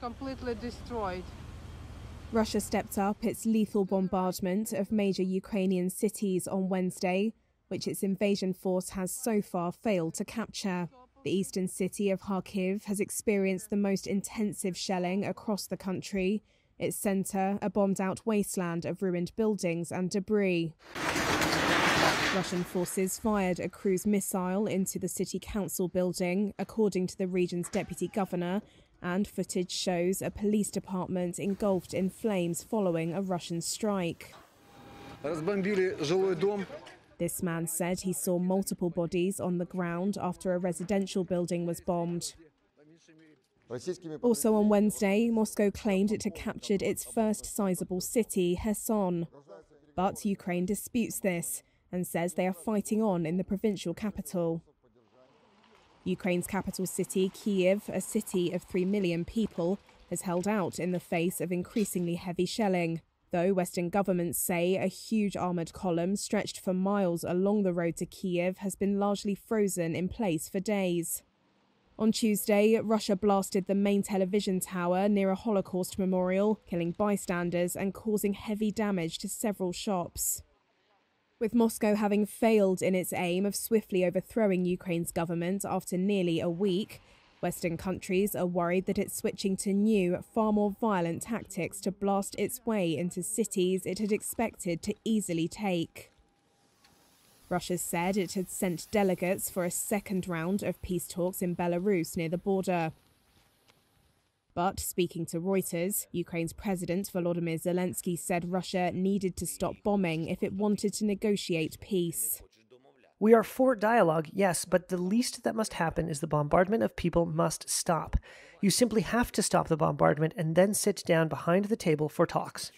completely destroyed. Russia stepped up its lethal bombardment of major Ukrainian cities on Wednesday, which its invasion force has so far failed to capture. The eastern city of Kharkiv has experienced the most intensive shelling across the country. Its centre, a bombed-out wasteland of ruined buildings and debris. Russian forces fired a cruise missile into the city council building, according to the region's deputy governor, and footage shows a police department engulfed in flames following a Russian strike. This man said he saw multiple bodies on the ground after a residential building was bombed. Also on Wednesday, Moscow claimed it had captured its first sizable city, Kherson. But Ukraine disputes this and says they are fighting on in the provincial capital. Ukraine's capital city, Kyiv, a city of 3 million people, has held out in the face of increasingly heavy shelling, though Western governments say a huge armoured column stretched for miles along the road to Kyiv has been largely frozen in place for days. On Tuesday, Russia blasted the main television tower near a Holocaust memorial, killing bystanders and causing heavy damage to several shops. With Moscow having failed in its aim of swiftly overthrowing Ukraine's government after nearly a week, Western countries are worried that it's switching to new, far more violent tactics to blast its way into cities it had expected to easily take. Russia said it had sent delegates for a second round of peace talks in Belarus near the border. But speaking to Reuters, Ukraine's President Volodymyr Zelensky said Russia needed to stop bombing if it wanted to negotiate peace. We are for dialogue, yes, but the least that must happen is the bombardment of people must stop. You simply have to stop the bombardment and then sit down behind the table for talks.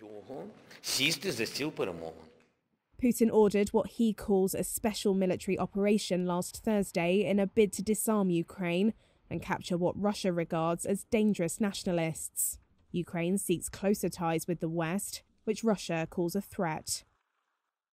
Putin ordered what he calls a special military operation last Thursday in a bid to disarm Ukraine and capture what Russia regards as dangerous nationalists. Ukraine seeks closer ties with the West, which Russia calls a threat.